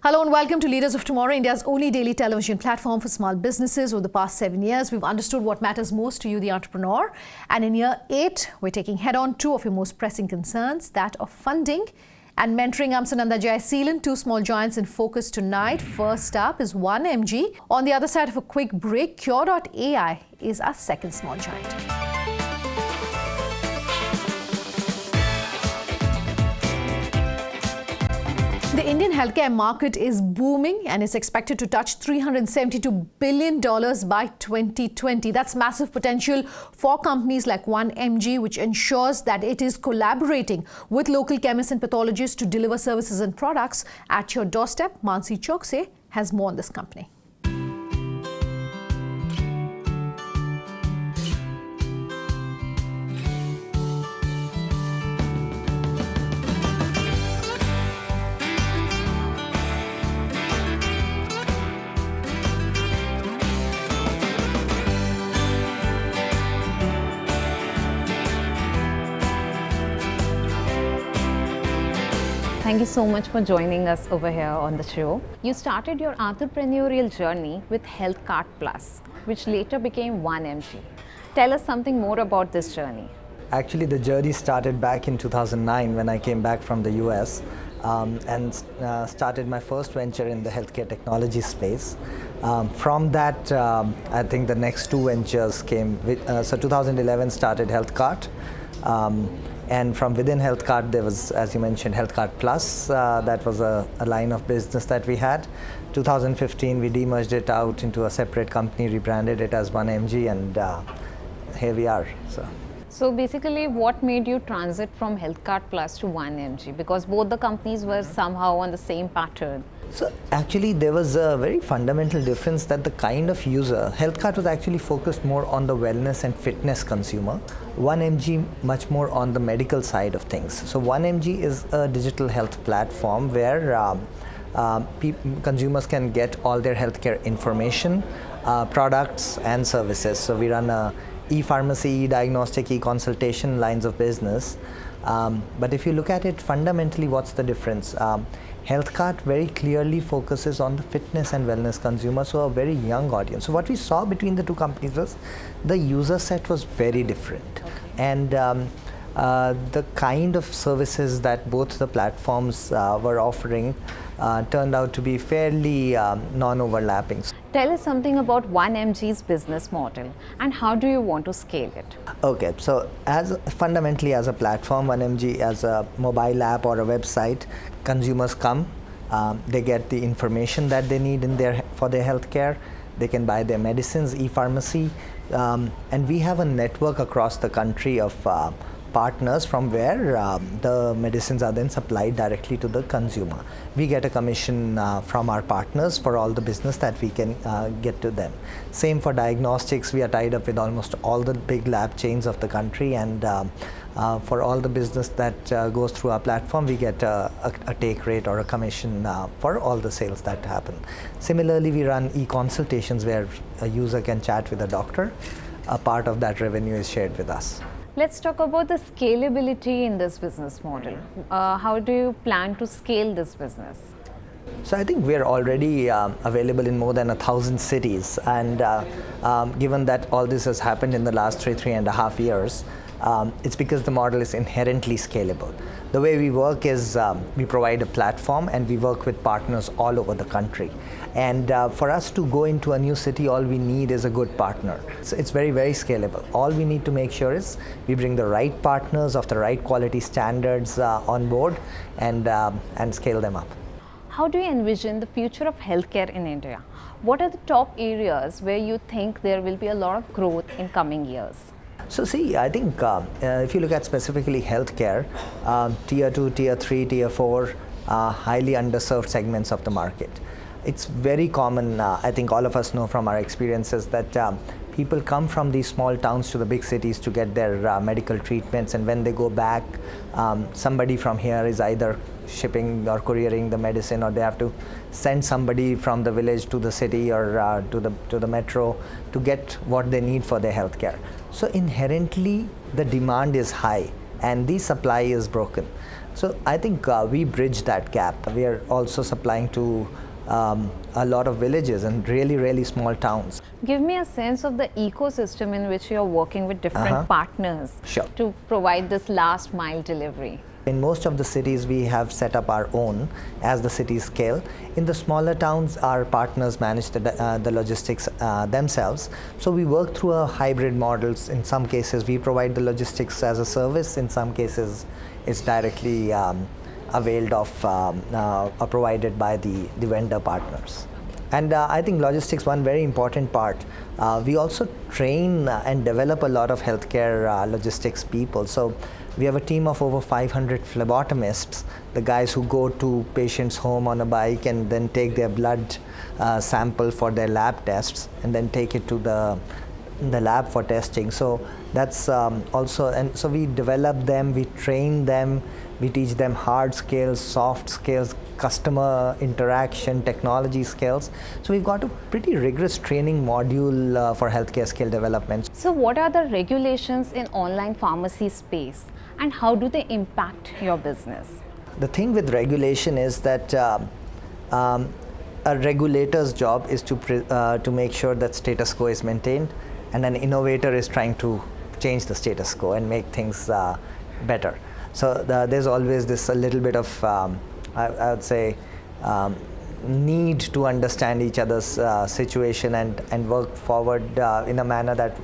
Hello and welcome to Leaders of Tomorrow, India's only daily television platform for small businesses. Over the past 7 years, we've understood what matters most to you, the entrepreneur. And in year 8, we're taking head-on 2 of your most pressing concerns, that of funding and mentoring. I'm Sunanda Jayasheelan, 2 small giants in focus tonight. First up is 1mg. On the other side of a quick break, Qure.ai is our second small giant. The Indian healthcare market is booming and is expected to touch $372 billion by 2020. That's massive potential for companies like 1mg, which ensures that it is collaborating with local chemists and pathologists to deliver services and products at your doorstep. Mansi Chokse has more on this company. Thank you so much for joining us over here on the show. You started your entrepreneurial journey with Health Cart Plus, which later became 1mg. Tell us something more about this journey. Actually, the journey started back in 2009 when I came back from the US and started my first venture in the healthcare technology space. From that, I think the next 2 ventures came. So 2011 started Health Cart. And from within Health Cart, there was, as you mentioned, Health Cart Plus. That was a line of business that we had. 2015, we demerged it out into a separate company, rebranded it as 1mg, and here we are. So basically, what made you transit from Health Cart Plus to 1mg? Because both the companies were somehow on the same pattern. So actually, there was a very fundamental difference that the kind of user, Health Cart was actually focused more on the wellness and fitness consumer. 1mg much more on the medical side of things. So 1mg is a digital health platform where consumers can get all their healthcare information, products and services. So we run a e-pharmacy, e-diagnostic, e-consultation lines of business. But if you look at it fundamentally, what's the difference? Health Cart very clearly focuses on the fitness and wellness consumers, so a very young audience. So what we saw between the 2 companies was the user set was very different. Okay. And the kind of services that both the platforms were offering turned out to be fairly non-overlapping. Tell us something about 1mg's business model and how do you want to scale it? Okay, so fundamentally as a platform, 1mg as a mobile app or a website, consumers come, they get the information that they need for their healthcare, they can buy their medicines, e-pharmacy, and we have a network across the country of partners from where the medicines are then supplied directly to the consumer. We get a commission from our partners for all the business that we can get to them. Same for diagnostics, we are tied up with almost all the big lab chains of the country, and for all the business that goes through our platform, we get a take rate or a commission for all the sales that happen. Similarly, we run e-consultations where a user can chat with a doctor. A part of that revenue is shared with us. Let's talk about the scalability in this business model. How do you plan to scale this business? So I think we're already available in more than 1,000 cities, and given that all this has happened in the last 3.5 years, it's because the model is inherently scalable. The way we work is we provide a platform and we work with partners all over the country. And for us to go into a new city, all we need is a good partner. It's very, very scalable. All we need to make sure is we bring the right partners of the right quality standards on board and scale them up. How do you envision the future of healthcare in India? What are the top areas where you think there will be a lot of growth in coming years? So see, I think if you look at specifically healthcare, tier 2, tier 3, tier 4, highly underserved segments of the market. It's very common, I think all of us know from our experiences, that people come from these small towns to the big cities to get their medical treatments, and when they go back, somebody from here is either shipping or couriering the medicine, or they have to send somebody from the village to the city or to the metro to get what they need for their healthcare. So inherently the demand is high and the supply is broken. So I think we bridge that gap. We are also supplying to a lot of villages and really small towns. Give me a sense of the ecosystem in which you're working with different partners to provide this last mile delivery. In most of the cities, we have set up our own as the cities scale. In the smaller towns, our partners manage the logistics themselves. So we work through a hybrid models. In some cases, we provide the logistics as a service. In some cases, it's directly availed of or provided by the vendor partners. And I think logistics, one very important part. We also train and develop a lot of healthcare logistics people. So we have a team of over 500 phlebotomists, the guys who go to patients' home on a bike and then take their blood sample for their lab tests and then take it to the lab for testing. So that's also, and so we develop them, we train them, we teach them hard skills, soft skills, customer interaction, technology skills. So we've got a pretty rigorous training module for healthcare skill development. So what are the regulations in online pharmacy space and how do they impact your business? The thing with regulation is that a regulator's job is to make sure that status quo is maintained, and an innovator is trying to change the status quo and make things better. So there's always this a little bit of, I would say, need to understand each other's situation and work forward in a manner that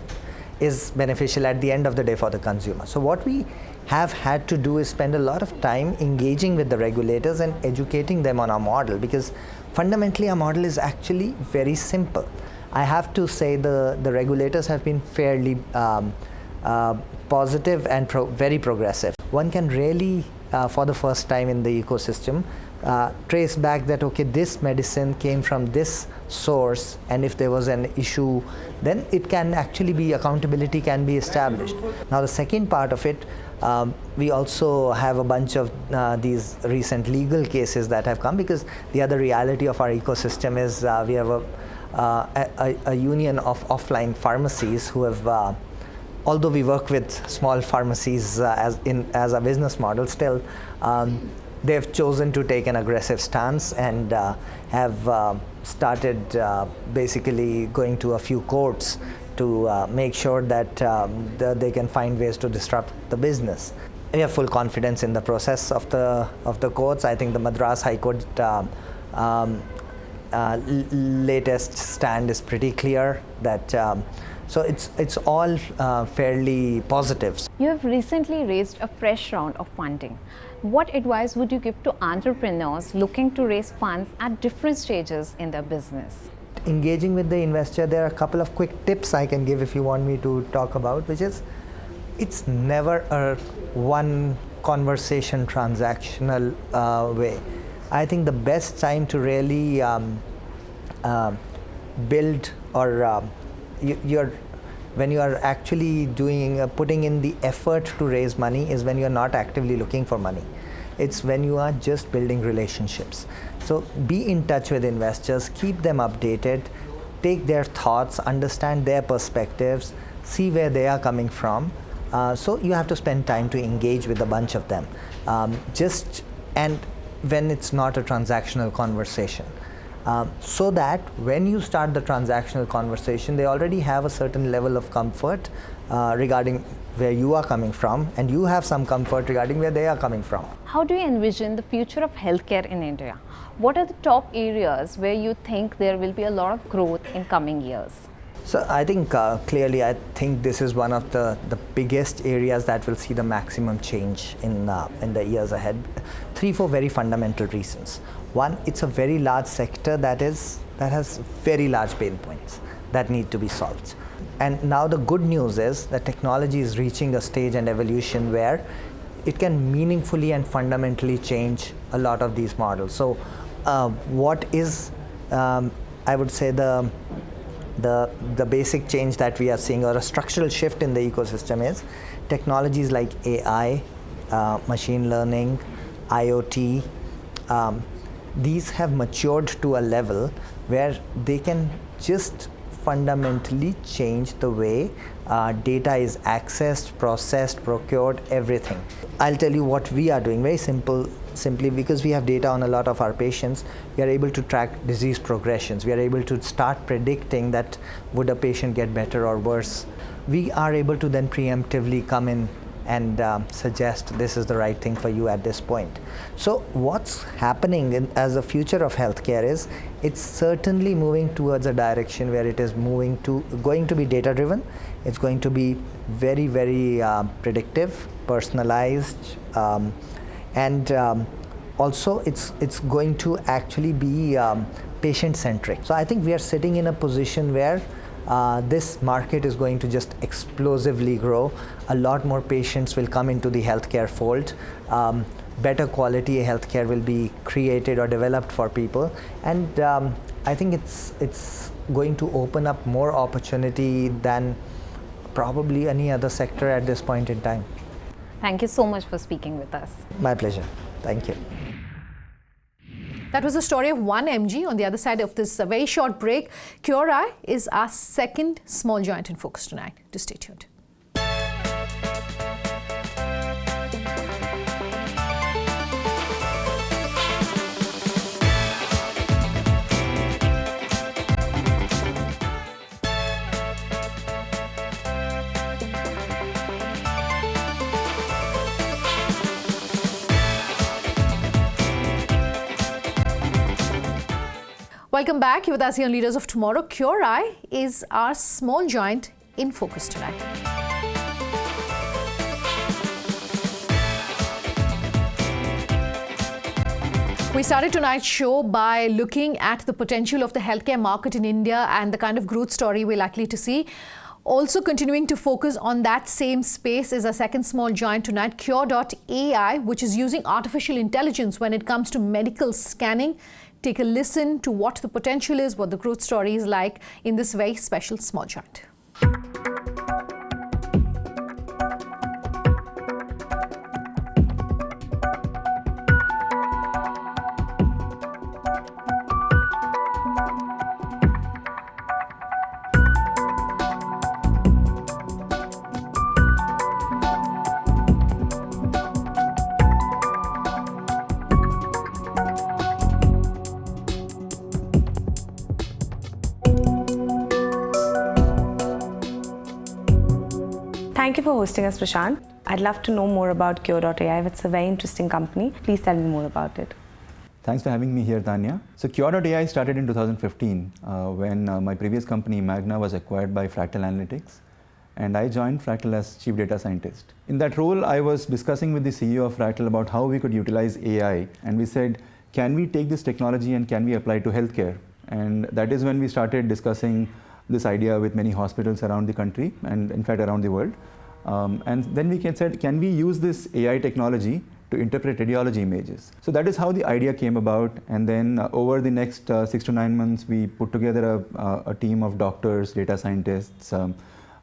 is beneficial at the end of the day for the consumer. So what we have had to do is spend a lot of time engaging with the regulators and educating them on our model, because fundamentally our model is actually very simple. I have to say the regulators have been fairly positive and very progressive. One can really, for the first time in the ecosystem, trace back that, okay, this medicine came from this source, and if there was an issue, then it can actually be, accountability can be established. Now the second part of it, we also have a bunch of these recent legal cases that have come, because the other reality of our ecosystem is we have a union of offline pharmacies who have, although we work with small pharmacies as a business model, still they've chosen to take an aggressive stance and have started basically going to a few courts to make sure that they can find ways to disrupt the business. We have full confidence in the process of the courts. I think the Madras High Court latest stand is pretty clear that so it's all fairly positive. You have recently raised a fresh round of funding. What advice would you give to entrepreneurs looking to raise funds at different stages in their business? Engaging with the investor, there are a couple of quick tips I can give if you want me to talk about, which is, it's never a one conversation transactional way. I think the best time to really build or when you are actually putting in the effort to raise money is when you are not actively looking for money. It's when you are just building relationships. So be in touch with investors, keep them updated, take their thoughts, understand their perspectives, see where they are coming from. So you have to spend time to engage with a bunch of them. And when it's not a transactional conversation. So that when you start the transactional conversation, they already have a certain level of comfort regarding where you are coming from, and you have some comfort regarding where they are coming from. How do you envision the future of healthcare in India? What are the top areas where you think there will be a lot of growth in coming years? So I think clearly, I think this is one of the biggest areas that will see the maximum change in the years ahead. 3-4 very fundamental reasons. One, it's a very large sector that has very large pain points that need to be solved. And now the good news is that technology is reaching a stage and evolution where it can meaningfully and fundamentally change a lot of these models. So what is, I would say, the The basic change that we are seeing, or a structural shift in the ecosystem, is technologies like AI, machine learning, IoT. These have matured to a level where they can just fundamentally change the way data is accessed, processed, procured, everything. I'll tell you what we are doing, very simply because we have data on a lot of our patients. We are able to track disease progressions. We are able to start predicting that would a patient get better or worse. We are able to then preemptively come in and suggest this is the right thing for you at this point. So what's happening as the future of healthcare is, it's certainly moving towards a direction where it is going to be data driven. It's going to be very, very predictive, personalized, and also it's going to actually be patient centric. So I think we are sitting in a position where this market is going to just explosively grow. A lot more patients will come into the healthcare fold. Better quality healthcare will be created or developed for people, and I think it's going to open up more opportunity than probably any other sector at this point in time. Thank you so much for speaking with us. My pleasure. Thank you. That was the story of 1mg. On the other side of this very short break, Qure.ai is our second small giant in focus tonight. Do stay tuned. Welcome back. You're with us here on Leaders of Tomorrow. Qure.ai is our small giant in focus tonight. We started tonight's show by looking at the potential of the healthcare market in India and the kind of growth story we're likely to see. Also continuing to focus on that same space is our second small giant tonight, Qure.ai, which is using artificial intelligence when it comes to medical scanning. Take a listen to what the potential is, what the growth story is like in this very special small giant. Thank you for hosting us, Prashant. I'd love to know more about Qure.ai. It's a very interesting company. Please tell me more about it. Thanks for having me here, Tanya. So Qure.ai started in 2015 when my previous company, Magna, was acquired by Fractal Analytics, and I joined Fractal as Chief Data Scientist. In that role, I was discussing with the CEO of Fractal about how we could utilize AI, and we said, can we take this technology and can we apply it to healthcare? And that is when we started discussing this idea with many hospitals around the country and in fact around the world. And then we said, can we use this AI technology to interpret radiology images? So that is how the idea came about. And then over the next 6 to 9 months, we put together a team of doctors, data scientists,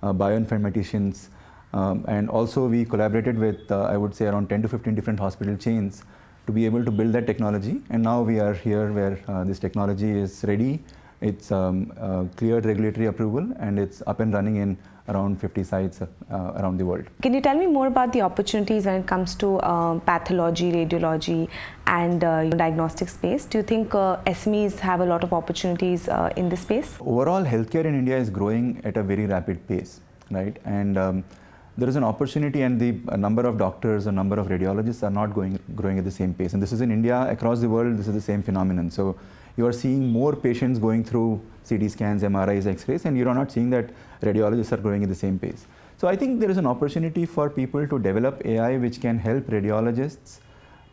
bioinformaticians, and also we collaborated with, I would say, around 10 to 15 different hospital chains to be able to build that technology. And now we are here where this technology is ready. It's cleared regulatory approval and it's up and running in around 50 sites around the world. Can you tell me more about the opportunities when it comes to pathology, radiology, and diagnostic space? Do you think SMEs have a lot of opportunities in this space? Overall, healthcare in India is growing at a very rapid pace, right? And there is an opportunity, and the number of doctors, a number of radiologists are not growing at the same pace. And this is in India. Across the world, this is the same phenomenon. So you are seeing more patients going through CT scans, MRIs, X-rays, and you are not seeing that radiologists are growing at the same pace. So I think there is an opportunity for people to develop AI which can help radiologists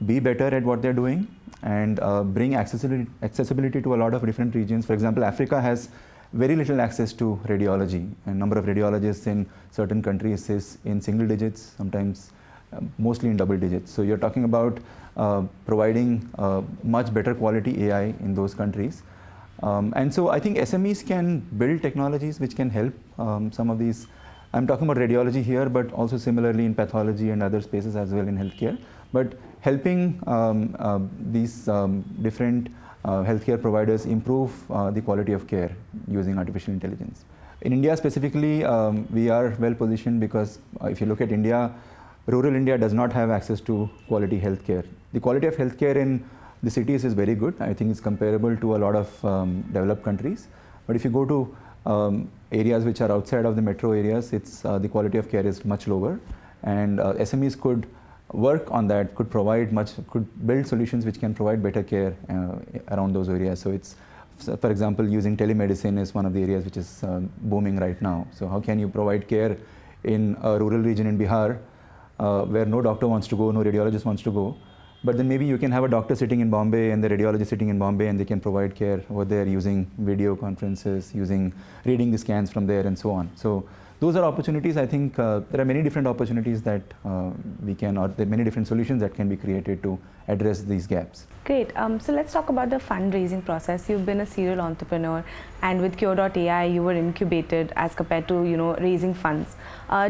be better at what they're doing and bring accessibility to a lot of different regions. For example, Africa has very little access to radiology, and number of radiologists in certain countries is in single digits, sometimes mostly in double digits. So you're talking about providing much better quality AI in those countries. And so I think SMEs can build technologies which can help some of these. I'm talking about radiology here, but also similarly in pathology and other spaces as well in healthcare. But helping these different healthcare providers improve the quality of care using artificial intelligence. In India specifically, we are well positioned because if you look at India, rural India does not have access to quality healthcare. The quality of healthcare in the cities is very good. I think it's comparable to a lot of developed countries. But if you go to areas which are outside of the metro areas, it's the quality of care is much lower. And SMEs could work on that, could build solutions which can provide better care around those areas. So for example, using telemedicine is one of the areas which is booming right now. So how can you provide care in a rural region in Bihar where no doctor wants to go, no radiologist wants to go, but then maybe you can have a doctor sitting in Bombay and the radiologist sitting in Bombay, and they can provide care over there using video conferences, reading the scans from there and so on. So those are opportunities. I think there are many different opportunities that there are many different solutions that can be created to address these gaps. Great. So let's talk about the fundraising process. You've been a serial entrepreneur, and with Qure.ai, you were incubated as compared to raising funds.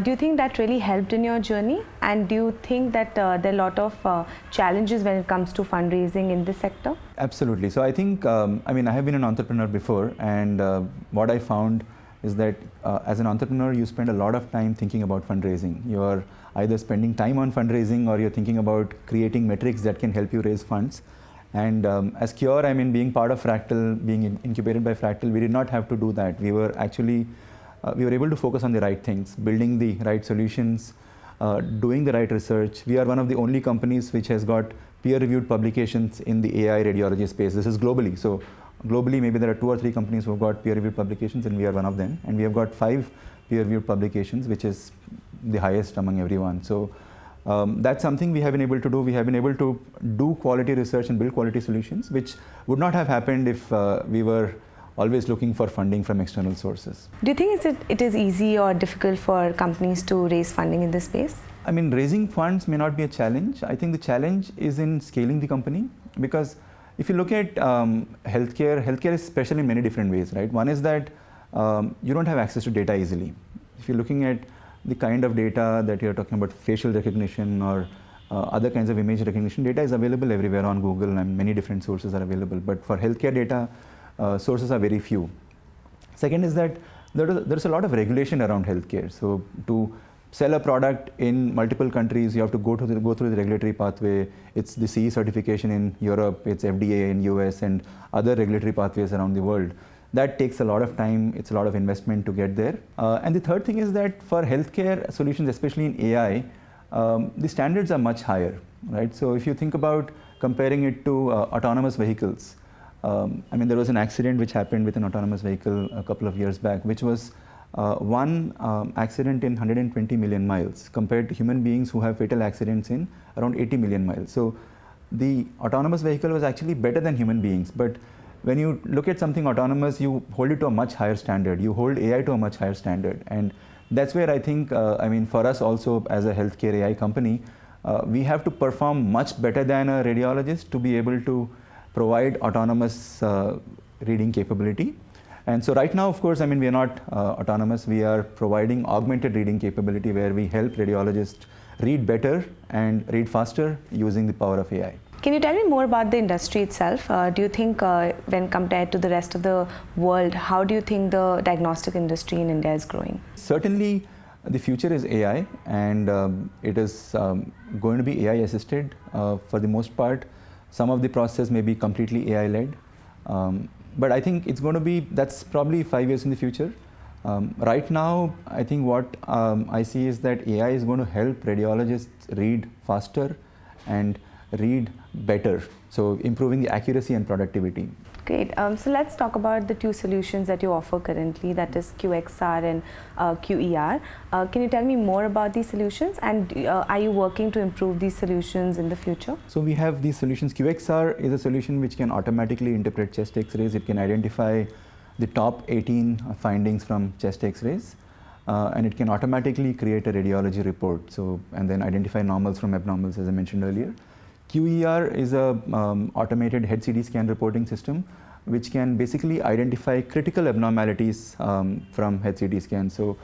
Do you think that really helped in your journey? And do you think that there are a lot of challenges when it comes to fundraising in this sector? Absolutely. So I think I have been an entrepreneur before, and what I found is that as an entrepreneur, you spend a lot of time thinking about fundraising. You're either spending time on fundraising or you're thinking about creating metrics that can help you raise funds. And as Qure, being part of Fractal, being incubated by Fractal, we did not have to do that. We were actually, we were able to focus on the right things, building the right solutions, doing the right research. We are one of the only companies which has got peer-reviewed publications in the AI radiology space. This is globally. So globally, maybe there are 2 or 3 companies who have got peer-reviewed publications, and we are one of them. And we have got 5 peer-reviewed publications, which is the highest among everyone. So that's something we have been able to do. We have been able to do quality research and build quality solutions, which would not have happened if we were always looking for funding from external sources. Do you think it is easy or difficult for companies to raise funding in this space? Raising funds may not be a challenge. I think the challenge is in scaling the company, because if you look at healthcare is special in many different ways, right? One is that you don't have access to data easily. If you're looking at the kind of data that you're talking about, facial recognition or other kinds of image recognition, data is available everywhere on Google, and many different sources are available. But for healthcare data, sources are very few. Second is that there's a lot of regulation around healthcare. So to sell a product in multiple countries, you have to go through the regulatory pathway. It's the CE certification in Europe, it's FDA in US, and other regulatory pathways around the world. That takes a lot of time, it's a lot of investment to get there. And the third thing is that for healthcare solutions, especially in AI, the standards are much higher, right? So if you think about comparing it to autonomous vehicles, there was an accident which happened with an autonomous vehicle a couple of years back, which was one accident in 120 million miles compared to human beings who have fatal accidents in around 80 million miles. So the autonomous vehicle was actually better than human beings. But when you look at something autonomous, you hold it to a much higher standard. You hold AI to a much higher standard. And that's where I think, for us also as a healthcare AI company, we have to perform much better than a radiologist to be able to provide autonomous reading capability. And so right now, of course, we are not autonomous. We are providing augmented reading capability where we help radiologists read better and read faster using the power of AI. Can you tell me more about the industry itself? Do you think when compared to the rest of the world, how do you think the diagnostic industry in India is growing? Certainly, the future is AI, and it is going to be AI assisted for the most part. Some of the process may be completely AI led. But I think it's going to be, that's probably 5 years in the future. Right now, I think what I see is that AI is going to help radiologists read faster and read better, so improving the accuracy and productivity. Great. So let's talk about the 2 solutions that you offer currently, that is QXR and QER. Can you tell me more about these solutions, and are you working to improve these solutions in the future? So we have these solutions. QXR is a solution which can automatically interpret chest X-rays. It can identify the top 18 findings from chest X-rays, and it can automatically create a radiology report, and then identify normals from abnormals, as I mentioned earlier. QER is a automated head CT scan reporting system, which can basically identify critical abnormalities from HCT scans. So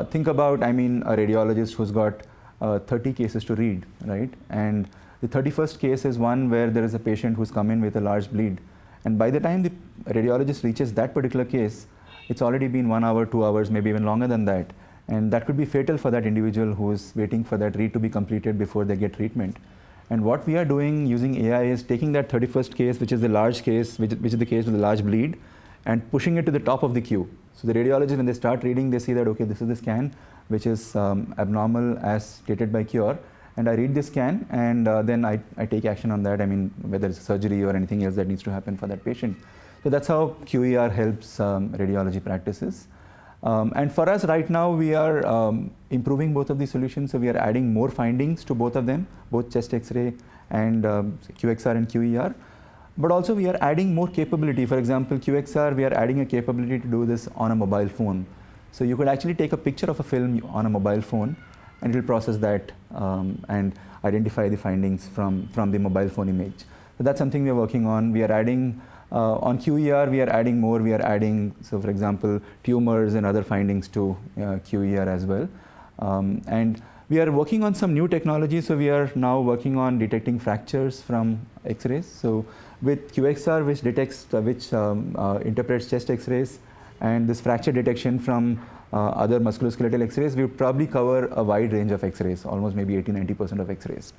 think about, a radiologist who's got 30 cases to read, right? And the 31st case is one where there is a patient who's come in with a large bleed. And by the time the radiologist reaches that particular case, it's already been 1 hour, 2 hours, maybe even longer than that. And that could be fatal for that individual who is waiting for that read to be completed before they get treatment. And what we are doing using AI is taking that 31st case, which is the large case, which is the case with the large bleed, and pushing it to the top of the queue. So the radiologist, when they start reading, they see that, okay, this is the scan, which is abnormal as stated by Qure. And I read this scan, and then I take action on that, whether it's surgery or anything else that needs to happen for that patient. So that's how Qure helps radiology practices. And for us right now, we are improving both of these solutions. So we are adding more findings to both of them, both chest X-ray and QXR and Qure. But also we are adding more capability. For example, QXR, we are adding a capability to do this on a mobile phone. So you could actually take a picture of a film on a mobile phone, and it will process that and identify the findings from the mobile phone image. So that's something we are working on. We are adding on Qure, we are adding more. We are adding, so for example, tumors and other findings to Qure as well. And we are working on some new technology. So we are now working on detecting fractures from X-rays. So with QXR, which detects, interprets chest X-rays, and this fracture detection from other musculoskeletal X-rays, we would probably cover a wide range of X-rays, almost maybe 80–90% of X-rays.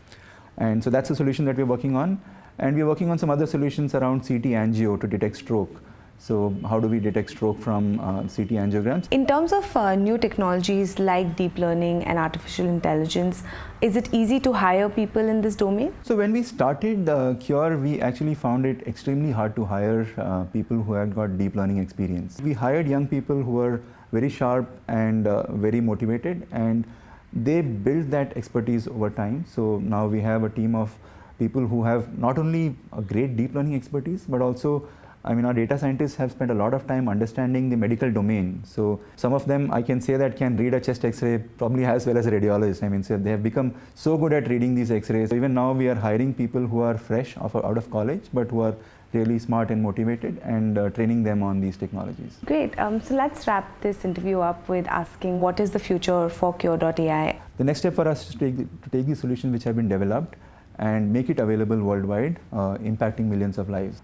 And so that's a solution that we're working on. And we're working on some other solutions around CT angio to detect stroke. So how do we detect stroke from CT angiograms? In terms of new technologies like deep learning and artificial intelligence, is it easy to hire people in this domain? So when we started Qure, we actually found it extremely hard to hire people who had got deep learning experience. We hired young people who were very sharp and very motivated, and they built that expertise over time. So now we have a team of people who have not only a great deep learning expertise, but also, our data scientists have spent a lot of time understanding the medical domain. So some of them, I can say, that can read a chest X-ray probably as well as a radiologist. So they have become so good at reading these X-rays. So even now we are hiring people who are fresh out of college, but who are really smart and motivated, and training them on these technologies. Great. So let's wrap this interview up with asking, what is the future for Qure.ai? The next step for us is to take the solutions which have been developed and make it available worldwide, impacting millions of lives.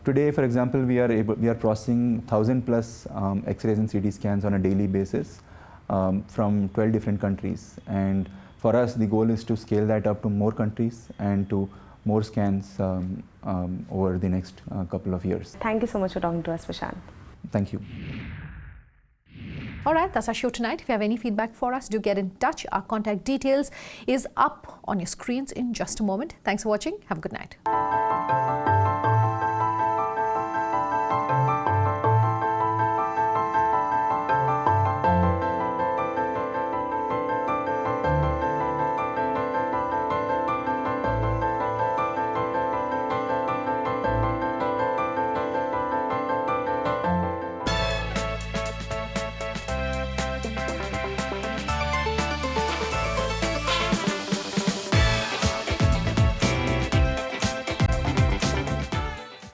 Today, for example, we are processing 1,000+ X-rays and CT scans on a daily basis from 12 different countries. And for us, the goal is to scale that up to more countries and to more scans over the next couple of years. Thank you so much for talking to us, Prashant. Thank you. All right, that's our show tonight. If you have any feedback for us, do get in touch. Our contact details is up on your screens in just a moment. Thanks for watching. Have a good night.